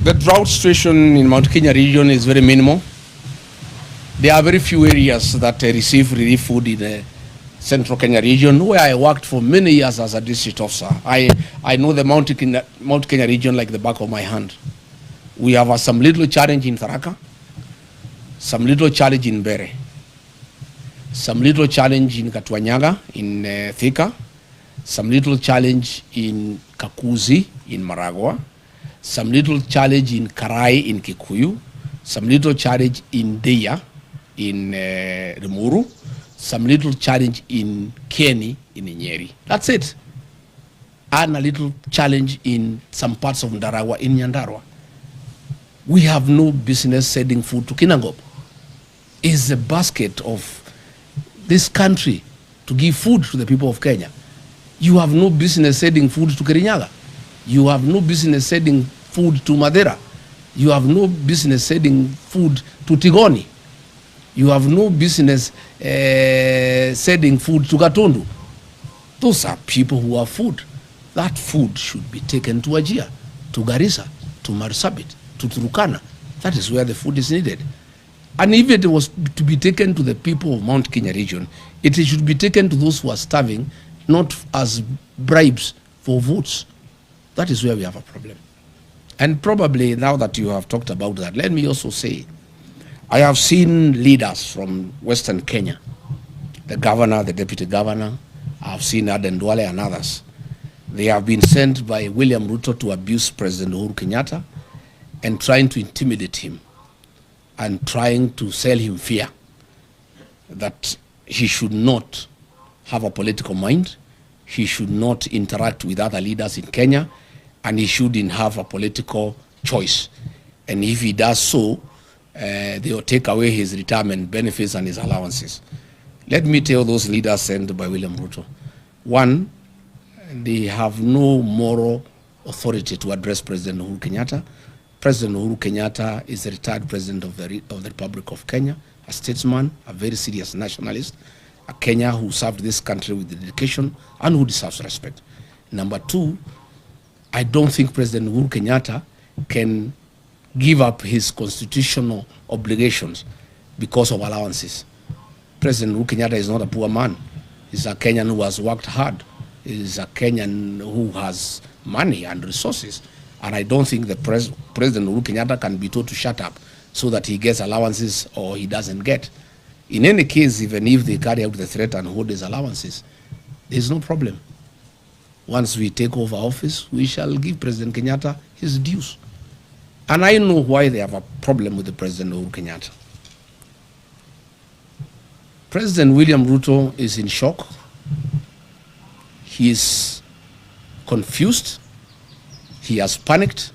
The drought situation in Mount Kenya region is very minimal. There are very few areas that receive relief food in the central Kenya region, where I worked for many years as a district officer. I know the Mount Kenya region like the back of my hand. We have some little challenge in Tharaka, some little challenge in Bere, some little challenge in Katwanyaga, in Thika, some little challenge in Kakuzi, in Maragua, some little challenge in Karai, in Kikuyu, some little challenge in Deya, in Rimuru, some little challenge in Kieni, in Nyeri. That's it. And a little challenge in some parts of Ndaragwa, in Nyandarua. We have no business sending food to Kinangop. It's a basket of this country to give food to the people of Kenya. You have no business sending food to Kirinyaga. You have no business sending food to Madera. You have no business sending food to Tigoni. You have no business sending food to Gatundu. Those are people who have food. That food should be taken to Wajir, to Garissa, to Marsabit, to Turkana. That is where the food is needed. And if it was to be taken to the people of Mount Kenya region, it should be taken to those who are starving, not as bribes for votes. That is where we have a problem. And probably now that you have talked about that, let me also say, I have seen leaders from Western Kenya, the governor, the deputy governor, I have seen Aden Duale and others. They have been sent by William Ruto to abuse President Uhuru Kenyatta and trying to intimidate him and trying to sell him fear that he should not have a political mind, he should not interact with other leaders in Kenya, and he shouldn't have a political choice. And if he does so, they will take away his retirement benefits and his allowances. Let me tell those leaders sent by William Ruto. One, they have no moral authority to address President Uhuru Kenyatta. President Uhuru Kenyatta is the retired president of the Republic of Kenya, a statesman, a very serious nationalist, a Kenya who served this country with dedication and who deserves respect. Number two, I don't think President Uhuru Kenyatta can give up his constitutional obligations because of allowances. President Uhuru Kenyatta is not a poor man. He's a Kenyan who has worked hard. He's a Kenyan who has money and resources. And I don't think the President Uhuru Kenyatta can be told to shut up so that he gets allowances or he doesn't get. In any case, even if they carry out the threat and hold his allowances, there's no problem. Once we take over office, we shall give President Kenyatta his dues. And I know why they have a problem with the President Uhuru Kenyatta. President William Ruto is in shock. He is confused. He has panicked.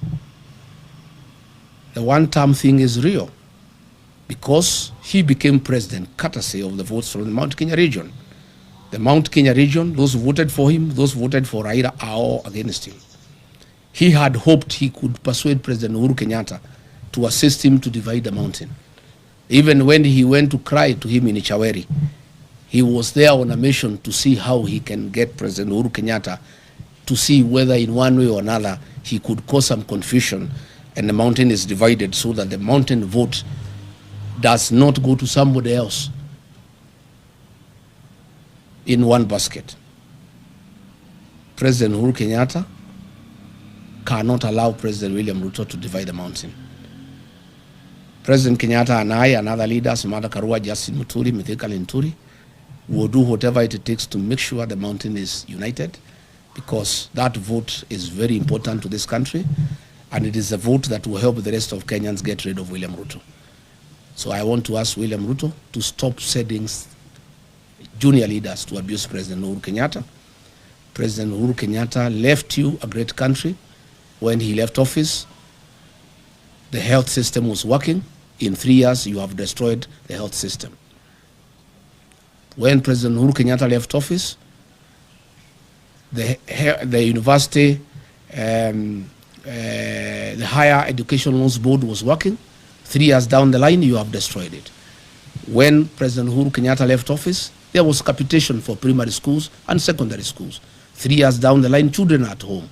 The one-term thing is real because he became president courtesy of the votes from the Mount Kenya region. The Mount Kenya region, those who voted for him, those who voted for Raila are all against him. He had hoped he could persuade President Uhuru Kenyatta to assist him to divide the mountain. Even when he went to cry to him in Ichaweri, he was there on a mission to see how he can get President Uhuru Kenyatta to see whether in one way or another he could cause some confusion and the mountain is divided so that the mountain vote does not go to somebody else in one basket. President Uhuru Kenyatta cannot allow President William Ruto to divide the mountain. President Kenyatta and I and other leaders, Martha Karua, Justin Muturi, Mithika Linturi, will do whatever it takes to make sure the mountain is united, because that vote is very important to this country, and it is a vote that will help the rest of Kenyans get rid of William Ruto. So I want to ask William Ruto to stop sending junior leaders to abuse President Uhuru Kenyatta. President Uhuru Kenyatta left you a great country. When he left office, the health system was working. In 3 years, you have destroyed the health system. When President Uhuru Kenyatta left office, the university, the Higher Education Loans Board was working. 3 years down the line, you have destroyed it. When President Uhuru Kenyatta left office, there was capitation for primary schools and secondary schools. 3 years down the line, children are at home.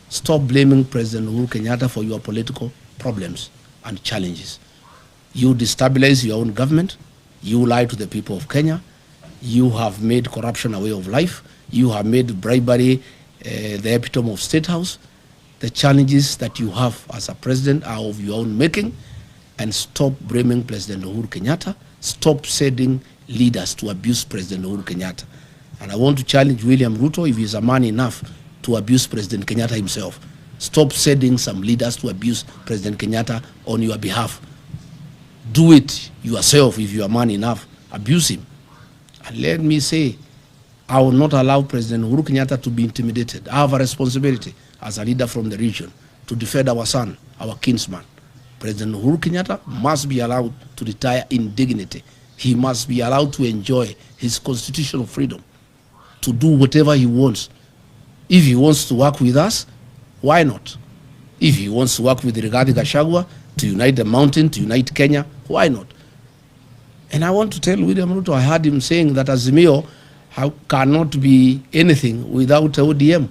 Stop blaming President Uhuru Kenyatta for your political problems and challenges. You destabilize your own government. You lie to the people of Kenya. You have made corruption a way of life. You have made bribery the epitome of State House. The challenges that you have as a president are of your own making. And stop blaming President Uhuru Kenyatta. Stop sending leaders to abuse President Uhuru Kenyatta. And I want to challenge William Ruto, if he's a man enough to abuse President Kenyatta himself. Stop sending some leaders to abuse President Kenyatta on your behalf. Do it yourself if you are man enough. Abuse him. And let me say, I will not allow President Uhuru Kenyatta to be intimidated. I have a responsibility as a leader from the region to defend our son, our kinsman. President Uhuru Kenyatta must be allowed to retire in dignity. He must be allowed to enjoy his constitutional freedom to do whatever he wants. If he wants to work with us, why not? If he wants to work with Gachagua to unite the mountain, to unite Kenya, why not? And I want to tell William Ruto, I heard him saying that Azimio cannot be anything without ODM.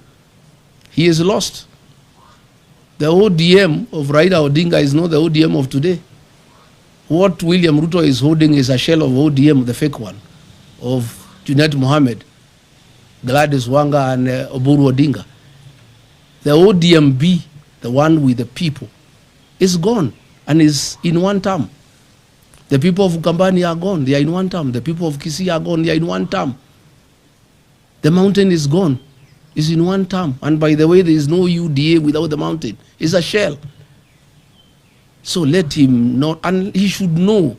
He is lost. The ODM of Raila Odinga is not the ODM of today. What William Ruto is holding is a shell of ODM, the fake one, of Junet Mohammed, Gladys Wanga, and Oburu Odinga. The ODMB, the one with the people, is gone and is in one term. The people of Ukambani are gone, they are in one term. The people of Kisii are gone, they are in one term. The mountain is gone, is in one term. And by the way, there is no UDA without the mountain. It's a shell. So let him not, and he should know,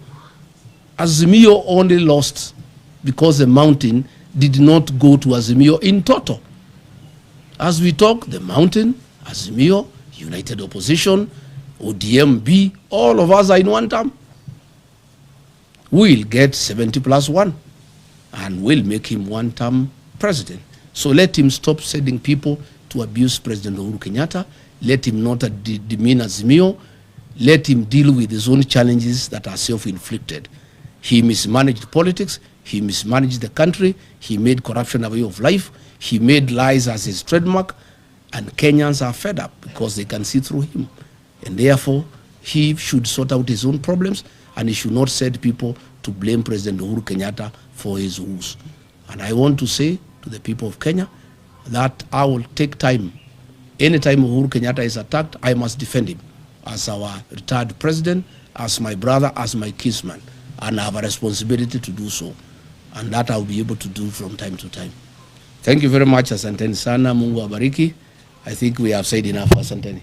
Azimio only lost because the mountain did not go to Azimio in total. As we talk, the mountain, Azimio, United Opposition, ODMB, all of us are in one term. We'll get 70+1 and we'll make him one-term president. So let him stop sending people to abuse President Uhuru Kenyatta. Let him not demean Azimio. Let him deal with his own challenges that are self-inflicted. He mismanaged politics. He mismanaged the country. He made corruption a way of life. He made lies as his trademark. And Kenyans are fed up because they can see through him. And therefore, he should sort out his own problems, and he should not send people to blame President Uhuru Kenyatta for his woes. And I want to say to the people of Kenya that I will take time. Anytime Uhuru Kenyatta is attacked, I must defend him as our retired president, as my brother, as my kinsman. And I have a responsibility to do so. And that I'll be able to do from time to time. Thank you very much, asanteni sana. Mungu abariki. I think we have said enough, asanteni.